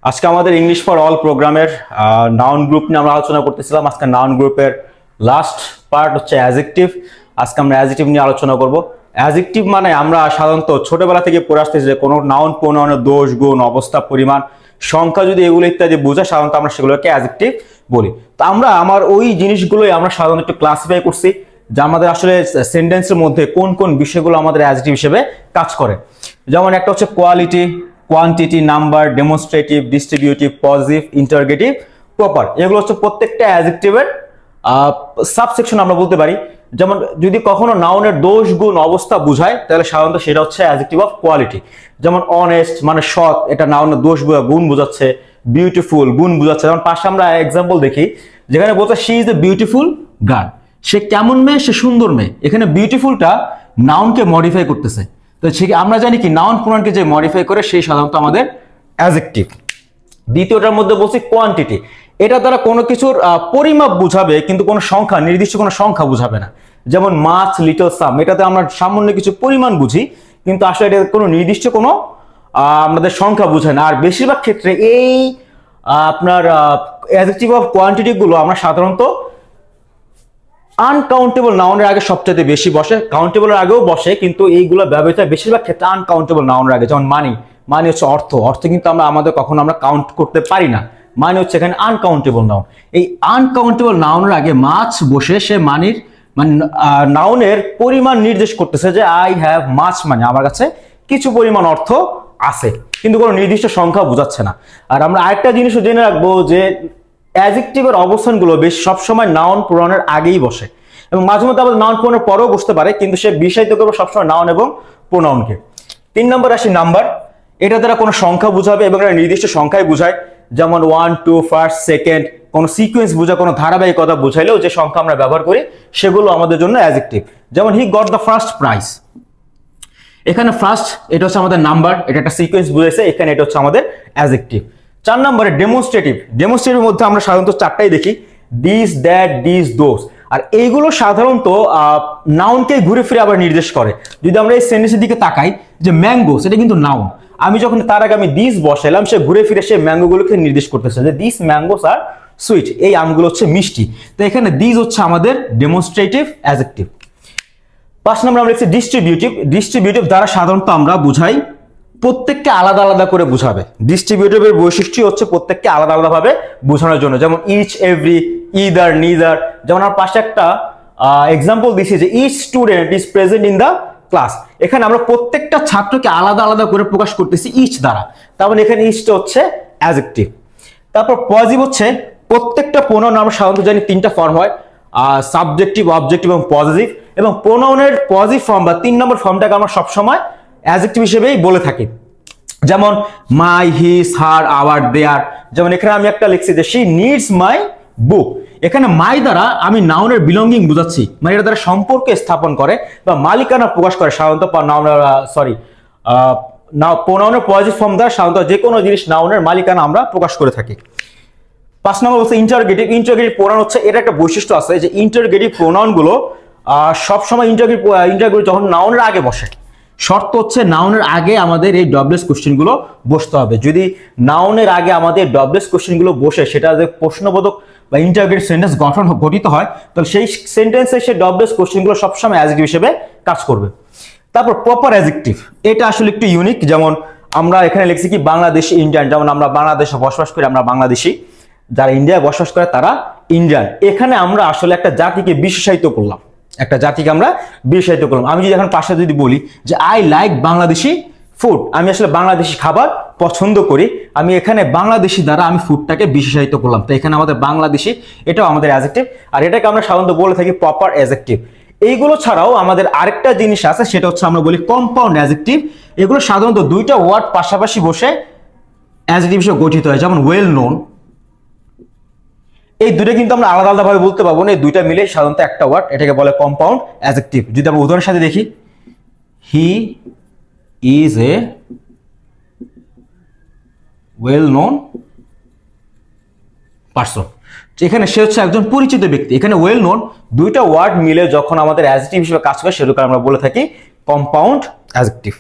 আজকে আমাদের English for all প্রোগ্রামের নাউন গ্রুপ নিয়ে আমরা আলোচনা করতেছিলাম। আজকে নাউন গ্রুপের লাস্ট পার্ট হচ্ছে অ্যাডজেক্টিভ। আজকে আমরা অ্যাডজেক্টিভ নিয়ে আলোচনা করব। অ্যাডজেক্টিভ মানে আমরা সাধারণত ছোটবেলা থেকে পড়ে আসতেছি যে কোনো নাউন প্রোনাউনের দোষ, গুণ, অবস্থা, পরিমাণ, সংখ্যা যদি এগুলো ইত্যাদি বোঝায় সাধারণত আমরা সেগুলোকে অ্যাডজেক্টিভ বলি। তো আমার ওই জিনিসগুলোই আমরা সাধারণত একটু ক্লাসিফাই করছি যে আমাদের আসলে সেন্টেন্সের মধ্যে কোন কোন বিষয়গুলো আমাদের অ্যাডজেক্টিভ হিসেবে কাজ করে। যেমন একটা হচ্ছে quality, quantity, number, demonstrative, distributive, positive, interrogative, proper. এগুলো হচ্ছে প্রত্যেকটা অ্যাডজেক্টিভের সাবসেকশন আমরা বলতে পারি। যেমন যদি কখনো নাউনের দোষ, গুণ, অবস্থা বোঝায় তাহলে সাধারণত সেটা হচ্ছে অ্যাডজেক্টিভ অফ কোয়ালিটি। যেমন অনেস্ট মানে সৎ, এটা নাউনের দোষ, গুণ বোঝাচ্ছে। বিউটিফুল গুণ বোঝাচ্ছে। যেমন পাশে আমরা এক্সাম্পল দেখি যেখানে বলছে she is a beautiful girl, সে কেমন মেয়ে, সে সুন্দর মেয়ে। এখানে বিউটিফুলটা নাউনকে মডিফাই করতেছে। তো আমরা জানি কি নাউন প্রোনাউনকে যে মডিফাই করে সেই সাধারণত আমাদের অ্যাডজেক্টিভ। দ্বিতীয়টার মধ্যে বলছি কোয়ান্টিটি, এটা দ্বারা কোনো কিছুর পরিমাপ বুঝাবে কিন্তু কোনো সংখ্যা, নির্দিষ্ট কোনো সংখ্যা বুঝাবে না। যেমন মাছ, লিটল সাম, এটাতে আমরা সামান্য কিছু পরিমাণ বুঝি কিন্তু আসলে এটা কোনো নির্দিষ্ট কোনো আমাদের সংখ্যা বোঝায় না। আর বেশিরভাগ ক্ষেত্রে এই আপনার অ্যাডজেক্টিভ অফ কোয়ান্টিটি গুলো আমরা সাধারণত আনকাউন্টেবল নাউনের আগে সবচেয়ে বেশি বসে, কাউন্টেবলের আগেও বসে কিন্তু এইগুলো ব্যবহৃত হয় বেশিরভাগ ক্ষেত্রে আনকাউন্টেবল নাউনের আগে। যেমন মানি, মানি হচ্ছে অর্থ, অর্থ কিন্তু আমাদের কখনো আমরা কাউন্ট করতে পারি না। মানি হচ্ছে এখানে আনকাউন্টেবল নাউন। এই আনকাউন্টেবল নাউনের আগে মাছ বসে সে মানির মানে নাউনের পরিমাণ নির্দেশ করতেছে যে আই হ্যাভ মাছ, মানে আমার কাছে কিছু পরিমাণ অর্থ আছে কিন্তু কোনো নির্দিষ্ট সংখ্যা বোঝাচ্ছে না। আর আমরা আরেকটা জিনিসও জেনে রাখবো যে অ্যাডজেক্টিভের অবস্থানগুলো বেশ সবসময় নাউন প্রোনাউনের আগেই বসে এবং মাঝে মধ্যে আবার নাউন প্রোনাউনের পরেও বসতে পারে কিন্তু সে বিষয়িত করবে সবসময় নাউন এবং প্রোনাউনকে। 3 নম্বর আসি নাম্বার। এটা দ্বারা কোনো সংখ্যা বুঝাবে এবং একটা নির্দিষ্ট সংখ্যায় বুঝায়। যেমন 1, 2, ফার্স্ট, সেকেন্ড, কোনো সিকোয়েন্স বোঝা, কোনো ধারাবাহিকতা বুঝাইলেও যে সংখ্যা আমরা ব্যবহার করি সেগুলো আমাদের জন্য অ্যাডজেক্টিভ। যেমন he got the first prize, এখানে ফার্স্ট এটা হচ্ছে আমাদের নাম্বার, এটা একটা সিকোয়েন্স বুঝাইছে, এখানে এটা হচ্ছে আমাদের অ্যাডজেক্টিভ। 4 নম্বরে ডেমনস্ট্রেটিভ। ডেমনস্ট্রেটিভের মধ্যে আমরা সাধারণত 4টাই দেখি, দিস, দ্যাট, দিস, দোজ। আর এইগুলো সাধারণত নাউনকে ঘুরে ফিরে আবার নির্দেশ করে। যদি আমরা এই সেন্টেন্সের দিকে তাকাই যে ম্যাঙ্গো, সেটা কিন্তু নাউন। আমি যখন তার আগে আমি দিস বসাইলাম সে ঘুরে ফিরে সে ম্যাঙ্গোগুলোকে নির্দেশ করতেছে যে দিস ম্যাঙ্গোস আর সুইট, এই আমগুলো হচ্ছে মিষ্টি। তো এখানে দিস হচ্ছে আমাদের ডেমনস্ট্রেটিভ অ্যাডজেক্টিভ। 5 নম্বর আমরা লিখছি ডিস্ট্রিবিউটিভ। ডিস্ট্রিবিউটিভ দ্বারা সাধারণত আমরা বুঝাই প্রত্যেককে আলাদা আলাদা করে বুঝাবে। ডিস্ট্রিবিউটিভের বৈশিষ্ট্য হচ্ছে প্রত্যেককে আলাদা আলাদা ভাবে বোঝানোর জন্য। যেমন ইচ, এভরি, ইদার, নিদার। যেমন আমার পাশে একটা এক্সাম্পল দিছি যে each student is present in the class. এখানে আমরা প্রত্যেকটা ছাত্রকে আলাদা আলাদা করে প্রকাশ করতেছি ইচ দ্বারা, তার মানে এখানে ইচটা হচ্ছে অ্যাডজেক্টিভ। তারপর পজিটিভ হচ্ছে প্রত্যেকটা প্রোনাউন আমরা সাধারণত জানি 3টা ফর্ম হয়, সাবজেক্টিভ, অবজেক্টিভ এবং পজিটিভ। এবং প্রোনাউনের পজিটিভ ফর্ম বা 3 নম্বর ফর্মটাকে আমরা সবসময় অ্যাডজেক্টিভ হিসেবেই বলে থাকি। যেমন মাই, হিজ, হার, আওয়ার, দেয়ার। যেমন এখানে আমি একটা লিখছি যে শি নিডস মাই বুক। এখানে মাই দ্বারা আমি নাউনের বিলঙ্গিং বুঝাচ্ছি, মানে এটা দ্বারা সম্পর্ক স্থাপন করে বা মালিকানা প্রকাশ করে। সাধারণত প্রোনাউনের পজিটিভ ফর্ম দ্বারা সাধারণত যে কোনো জিনিস নাউনের মালিকানা আমরা প্রকাশ করে থাকি। 5 নম্বর হচ্ছে ইন্টারগেটিভ। ইন্টারগেটিভ প্রোনাউন হচ্ছে এটা একটা বৈশিষ্ট্য আছে যে ইন্টারগেটিভ প্রোনাউন গুলো সবসময় ইন্টারগেটিভ যখন নাউনের আগে বসে, শর্ত হচ্ছে নাউনের আগে আমাদের এই ডবলেস কোশ্চেন গুলো বসতে হবে। যদি নাউনের আগে আমাদের ডবলেস কোশ্চেন গুলো বসে সেটা যে প্রশ্নবোধক বা ইন্টারগেটিভ সেন্টেন্স গঠিত হয় তাহলে সেই সেন্টেন্সে সেই ডবলেস কোশ্চেন গুলো সবসময় অ্যাডজেক্টিভ হিসেবে কাজ করবে। তারপর প্রপার অ্যাডজেক্টিভ, এটা আসলে একটু ইউনিক। যেমন আমরা এখানে লিখছি কি বাংলাদেশি, ইন্ডিয়ান। যেমন আমরা বাংলাদেশে বসবাস করি, আমরা বাংলাদেশি। যারা ইন্ডিয়ায় বসবাস করে তারা ইন্ডিয়ান। এখানে আমরা আসলে একটা জাতিকে বিশেষায়িত করলাম, একটা জাতিকে আমরা বিশেষায়িত করলাম। আমি যদি এখন পাশে যদি বলি যে আই লাইক বাংলাদেশি ফুড, আমি আসলে বাংলাদেশি খাবার পছন্দ করি, আমি এখানে বাংলাদেশি দ্বারা আমি ফুডটাকে বিশেষায়িত করলাম। তো এখানে আমাদের বাংলাদেশি এটাও আমাদের অ্যাডজেক্টিভ, আর এটাকে আমরা সাধারণত বলে থাকি প্রপার অ্যাডজেক্টিভ। এইগুলো ছাড়াও আমাদের আরেকটা জিনিস আছে, সেটা হচ্ছে আমরা বলি কম্পাউন্ড অ্যাডজেক্টিভ। এগুলো সাধারণত 2টা ওয়ার্ড পাশাপাশি বসে অ্যাডজেক্টিভ হিসেবে গঠিত হয়। যেমন ওয়েল নোন, এই দুটো কিন্তু আমরা আলাদা আলাদা ভাবে বলতে পারবো না, এই 2টা মিলে সাধারণত একটা ওয়ার্ড, এটাকে বলে কম্পাউন্ড অ্যাডজেক্টিভ। যদি আমরা উদাহরণের সাথে দেখি, he is a well known person, এখানে সে হচ্ছে একজন পরিচিত ব্যক্তি। এখানে ওয়েল নোন 2টা ওয়ার্ড মিলে যখন আমাদের অ্যাডজেক্টিভ হিসেবে কাজ করে সেটাকে আমরা বলে থাকি কম্পাউন্ড অ্যাডজেক্টিভ।